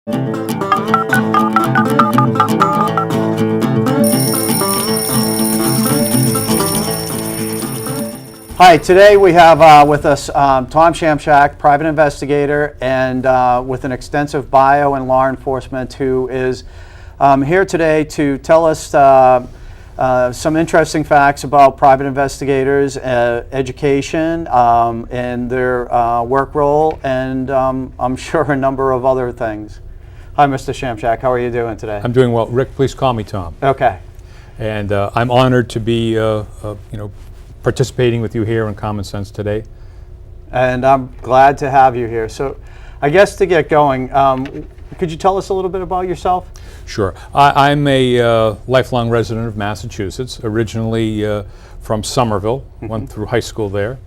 Hi, today we have with us Tom Shamshack, private investigator, and with an extensive bio in law enforcement, who is here today to tell us some interesting facts about private investigators, education, and their work role, and I'm sure a number of other things. Hi, Mr. Shamshack. How are you doing today? I'm doing well. Rick, please call me Tom. Okay. And I'm honored to be, participating with you here on Common Sense today. And I'm glad to have you here. So, I guess to get going, could you tell us a little bit about yourself? Sure. I'm a lifelong resident of Massachusetts, originally from Somerville, went through high school there.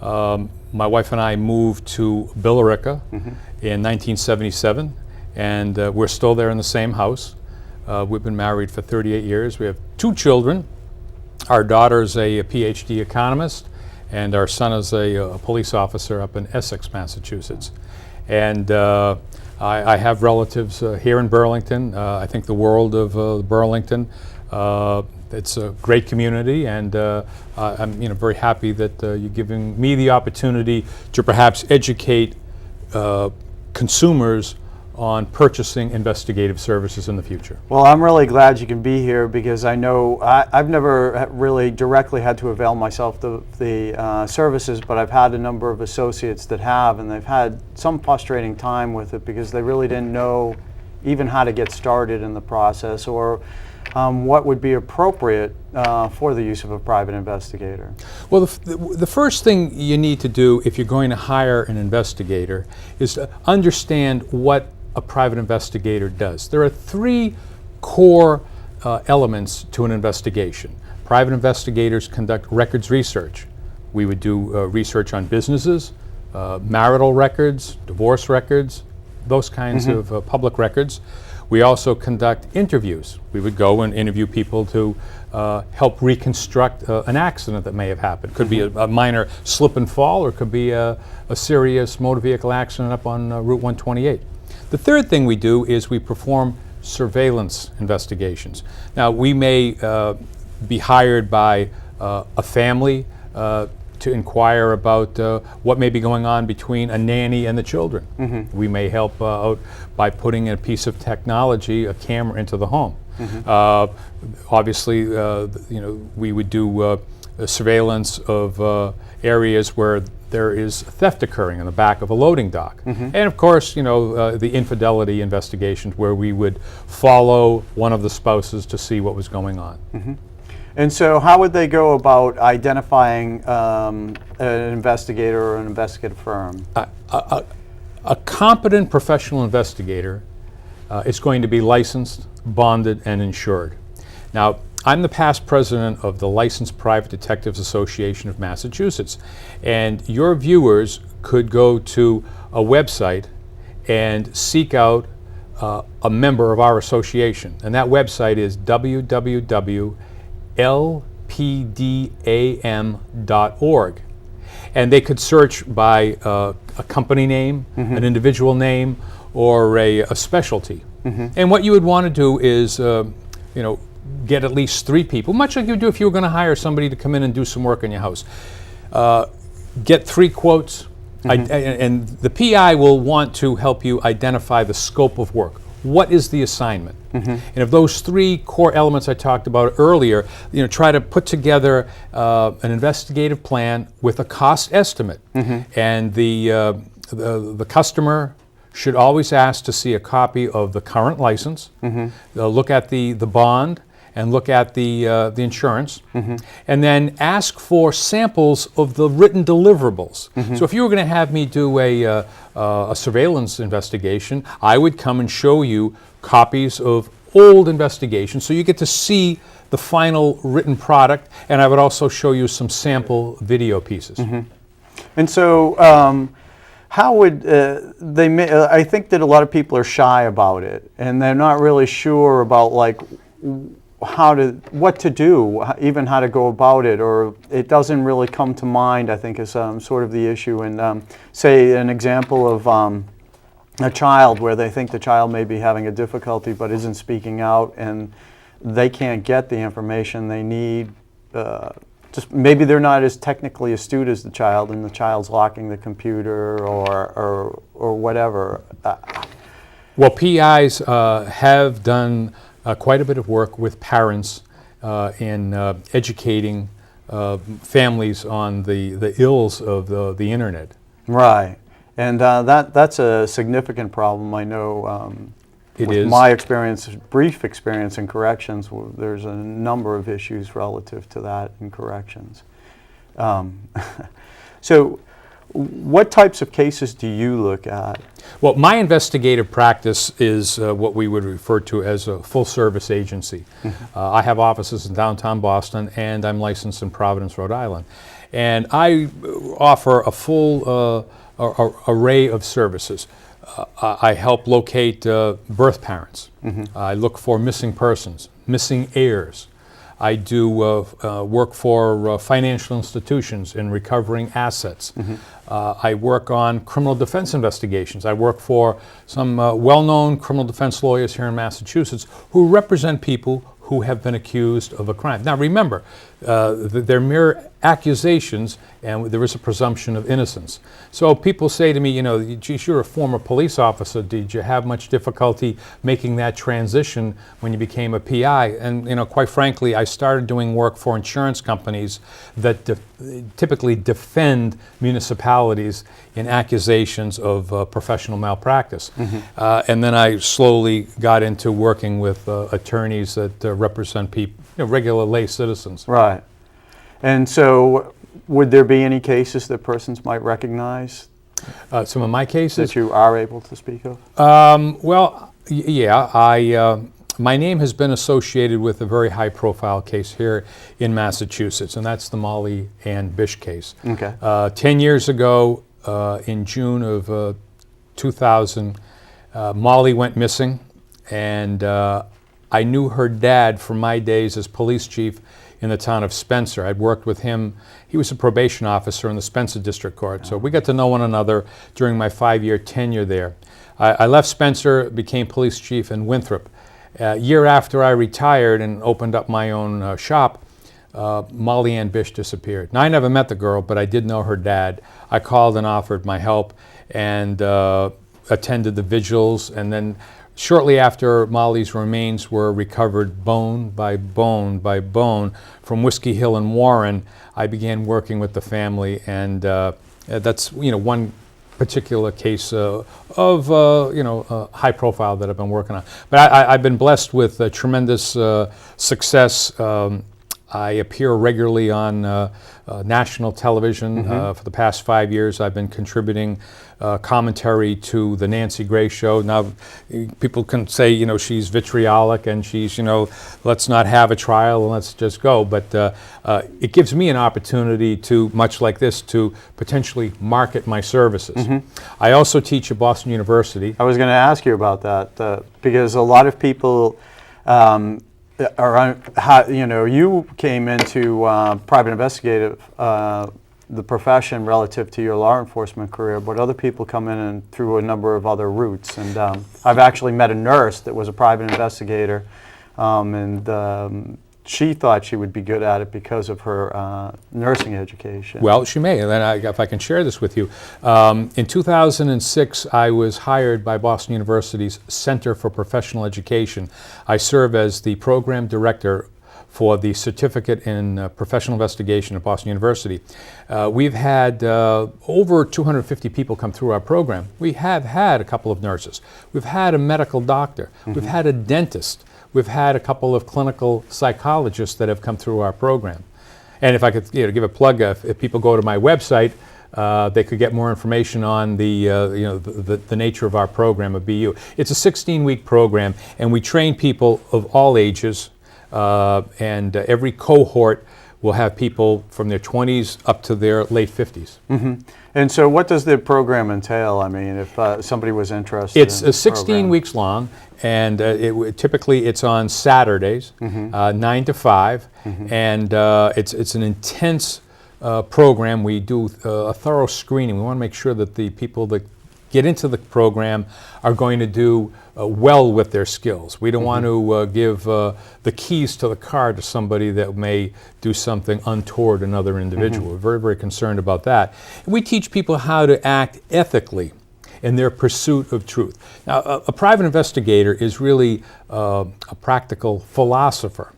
My wife and I moved to Billerica in 1977, and we're still there in the same house. We've been married for 38 years. We have 2 children. Our daughter's a PhD economist, and our son is a police officer up in Essex, Massachusetts. And I have relatives here in Burlington. I think the world of Burlington, it's a great community, and I'm very happy that you're giving me the opportunity to perhaps educate consumers on purchasing investigative services in the future. Well, I'm really glad you can be here, because I know I've never really directly had to avail myself of the services, but I've had a number of associates that have, and they've had some frustrating time with it because they really didn't know even how to get started in the process, or what would be appropriate for the use of a private investigator. Well, the first thing you need to do if you're going to hire an investigator is to understand what a private investigator does. There are 3 core elements to an investigation. Private investigators conduct records research. We would do research on businesses, marital records, divorce records, those kinds of public records. We also conduct interviews. We would go and interview people to help reconstruct an accident that may have happened. Could be a minor slip and fall, or it could be a serious motor vehicle accident up on Route 128. The third thing we do is we perform surveillance investigations. Now, we may be hired by a family to inquire about what may be going on between a nanny and the children. We may help out by putting in a piece of technology, a camera, into the home. Obviously, we would do surveillance of areas where there is theft occurring in the back of a loading dock. And of course, the infidelity investigations, where we would follow one of the spouses to see what was going on. And so how would they go about identifying an investigator or an investigative firm? A competent professional investigator is going to be licensed, bonded, and insured. Now, I'm the past president of the Licensed Private Detectives Association of Massachusetts, and your viewers could go to a website and seek out a member of our association, and that website is www.lpdam.org. And they could search by a company name, an individual name, or a specialty. And what you would want to do is, get at least 3 people, much like you would do if you were going to hire somebody to come in and do some work in your house. Get 3 quotes, and the PI will want to help you identify the scope of work. What is the assignment? And of those 3 core elements I talked about earlier, try to put together an investigative plan with a cost estimate. And the customer should always ask to see a copy of the current license. They'll look at the bond and look at the insurance, and then ask for samples of the written deliverables. So if you were going to have me do a surveillance investigation, I would come and show you copies of old investigations, so you get to see the final written product, and I would also show you some sample video pieces. And so how would I think that a lot of people are shy about it, and they're not really sure about what to do, even how to go about it, or it doesn't really come to mind, I think, is sort of the issue. And say an example of a child where they think the child may be having a difficulty but isn't speaking out, and they can't get the information they need. Just maybe they're not as technically astute as the child, and the child's locking the computer or whatever. Well, PIs have done quite a bit of work with parents in educating families on the ills of the internet. Right, and that's a significant problem. I know. It With is. my experience, brief experience in corrections, there's a number of issues relative to that in corrections. So what types of cases do you look at? Well, my investigative practice is what we would refer to as a full-service agency. I have offices in downtown Boston, and I'm licensed in Providence, Rhode Island. And I offer a full array of services. I help locate birth parents. I look for missing persons, missing heirs. I do work for financial institutions in recovering assets. I work on criminal defense investigations. I work for some well-known criminal defense lawyers here in Massachusetts who represent people who have been accused of a crime. Now remember, they're mere accusations, and there is a presumption of innocence. So people say to me, you know, geez, you're a former police officer. Did you have much difficulty making that transition when you became a PI? And you know, quite frankly, I started doing work for insurance companies that typically defend municipalities in accusations of professional malpractice. And then I slowly got into working with attorneys that represent people, you know, regular lay citizens. Right. And so would there be any cases that persons might recognize Some of my cases? that you are able to speak of? Well, yeah, my name has been associated with a very high-profile case here in Massachusetts, and that's the Molly Ann Bish case. Okay. 10 years ago, in June of 2000, Molly went missing, and I knew her dad from my days as police chief in the town of Spencer. I'd worked with him. He was a probation officer in the Spencer District Court, so we got to know one another during my 5-year tenure there. I left Spencer, became police chief in Winthrop. A year after I retired and opened up my own shop, Molly Ann Bish disappeared. Now, I never met the girl, but I did know her dad. I called and offered my help and attended the vigils, and then shortly after Molly's remains were recovered bone by bone by bone from Whiskey Hill and Warren, I began working with the family, and that's one particular case of high profile that I've been working on. But I've been blessed with tremendous success. I appear regularly on national television. For the past 5 years, I've been contributing commentary to the Nancy Grace Show. Now, people can say, she's vitriolic and she's, let's not have a trial and let's just go. But it gives me an opportunity to, much like this, to potentially market my services. I also teach at Boston University. I was going to ask you about that because a lot of people you came into private investigative, the profession relative to your law enforcement career, but other people come in and through a number of other routes. And I've actually met a nurse that was a private investigator, and she thought she would be good at it because of her nursing education. Well, she may, and then if I can share this with you. In 2006, I was hired by Boston University's Center for Professional Education. I serve as the program director for the Certificate in Professional Investigation at Boston University. We've had over 250 people come through our program. We have had a couple of nurses. We've had a medical doctor. We've had a dentist. We've had a couple of clinical psychologists that have come through our program. And if I could give a plug, if people go to my website, they could get more information on the nature of our program at BU. It's a 16-week program, and we train people of all ages, and every cohort will have people from their 20s up to their late 50s. And so what does the program entail? I mean, if somebody was interested It's in 16 program. weeks long, and typically it's on Saturdays, 9 to 5, and it's an intense program. We do a thorough screening. We want to make sure that the people that get into the program are going to do well with their skills. We don't want to give the keys to the car to somebody that may do something untoward another individual. We're very, very concerned about that. We teach people how to act ethically in their pursuit of truth. Now, a private investigator is really a practical philosopher.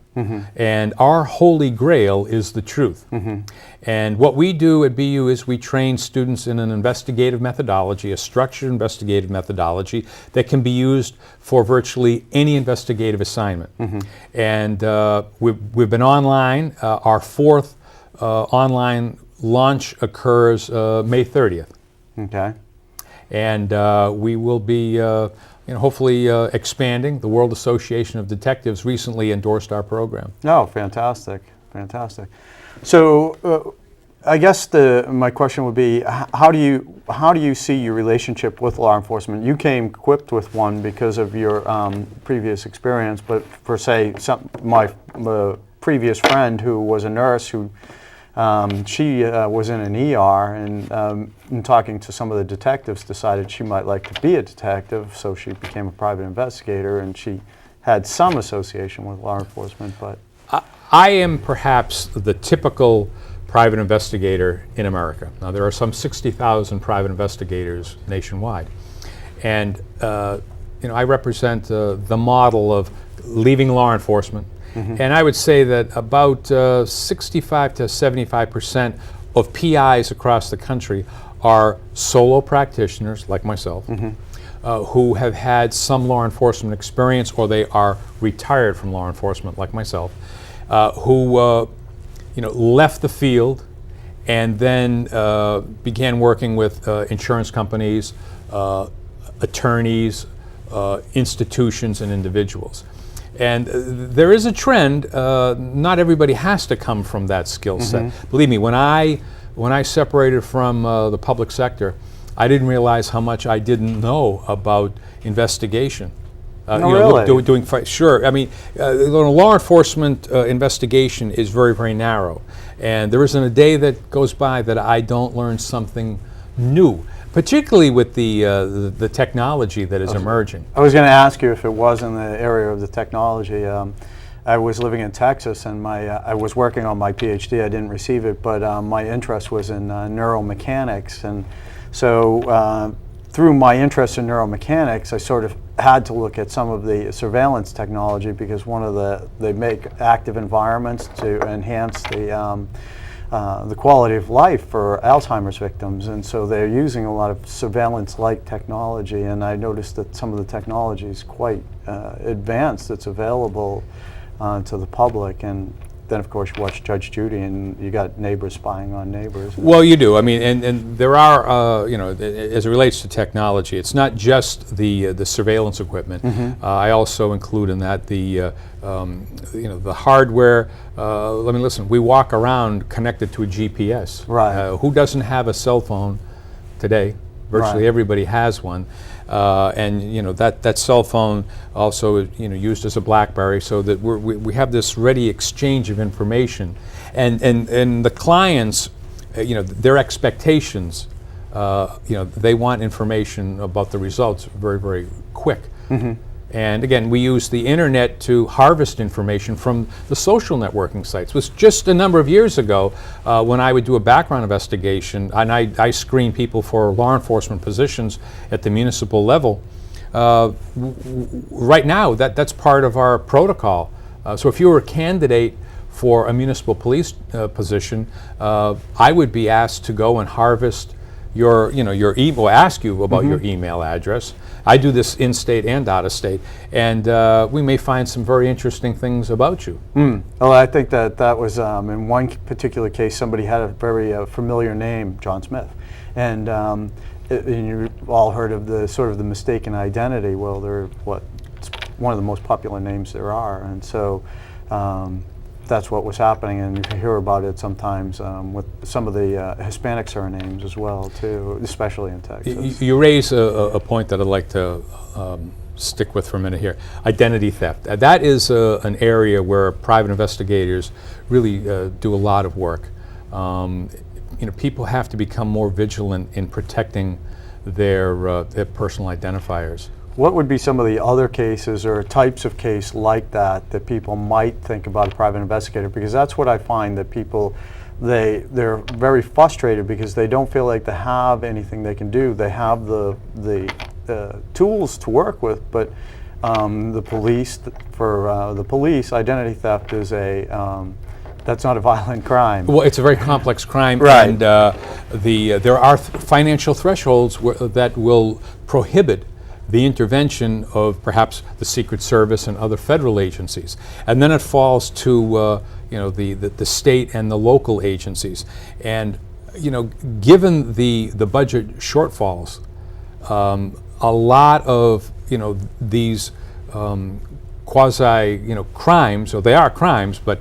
And our holy grail is the truth. And what we do at BU is we train students in an investigative methodology, a structured investigative methodology that can be used for virtually any investigative assignment. And we've been online. Our fourth online launch occurs May 30th. Okay. And we will be hopefully expanding. The World Association of Detectives recently endorsed our program. Oh, fantastic, fantastic. So I guess my question would be, how do you see your relationship with law enforcement? You came equipped with one because of your previous experience, but for say my previous friend who was a nurse who she was in an ER, and in talking to some of the detectives, decided she might like to be a detective, so she became a private investigator, and she had some association with law enforcement. But I am perhaps the typical private investigator in America. Now, there are some 60,000 private investigators nationwide, and I represent the model of leaving law enforcement. And I would say that about 65 to 75% of PIs across the country are solo practitioners like myself, who have had some law enforcement experience, or they are retired from law enforcement like myself, who left the field and then began working with insurance companies, attorneys, institutions, and individuals. And there is a trend. Not everybody has to come from that skill set. Believe me, when I separated from the public sector, I didn't realize how much I didn't know about investigation. Really? Sure. I mean, law enforcement investigation is very, very narrow, and there isn't a day that goes by that I don't learn something new, particularly with the technology that is emerging. I was going to ask you if it was in the area of the technology. I was living in Texas, and I was working on my PhD. I didn't receive it, but my interest was in neuromechanics, and so through my interest in neuromechanics, I sort of had to look at some of the surveillance technology, because they make active environments to enhance the quality of life for Alzheimer's victims, and so they're using a lot of surveillance-like technology, and I noticed that some of the technology is quite advanced that's available to the public. And then of course you watch Judge Judy, and you got neighbors spying on neighbors. Well, you do. I mean, and there are, as it relates to technology, it's not just the surveillance equipment. I also include in that the hardware. Listen. We walk around connected to a GPS. Right. Who doesn't have a cell phone today? Virtually everybody has one. And that cell phone also used as a BlackBerry, so that we have this ready exchange of information, and the clients, their expectations, they want information about the results very, very quick. And again, we use the internet to harvest information from the social networking sites. It was just a number of years ago when I would do a background investigation, and I screen people for law enforcement positions at the municipal level. Right now, that's part of our protocol. So if you were a candidate for a municipal police position, I would be asked to go and harvest your email, ask you about your email address. I do this in-state and out-of-state, and we may find some very interesting things about you. Well, I think that was, in one particular case, somebody had a very familiar name, John Smith, and you all heard of the sort of the mistaken identity. Well, they're it's one of the most popular names there are, and so that's what was happening, and you can hear about it sometimes with some of the Hispanic surnames as well, too, especially in Texas. You raise a point that I'd like to stick with for a minute here. Identity theft. That is an area where private investigators really do a lot of work. People have to become more vigilant in protecting their personal identifiers. What would be some of the other cases or types of case like that that people might think about a private investigator? Because that's what I find, that people, they're very frustrated because they don't feel like they have anything they can do. They have the tools to work with, but the police, identity theft is that's not a violent crime. Well, it's a very complex crime, Right. and there are financial thresholds that will prohibit the intervention of perhaps the Secret Service and other federal agencies, and then it falls to the state and the local agencies. And given the budget shortfalls, a lot of these quasi crimes, or they are crimes, but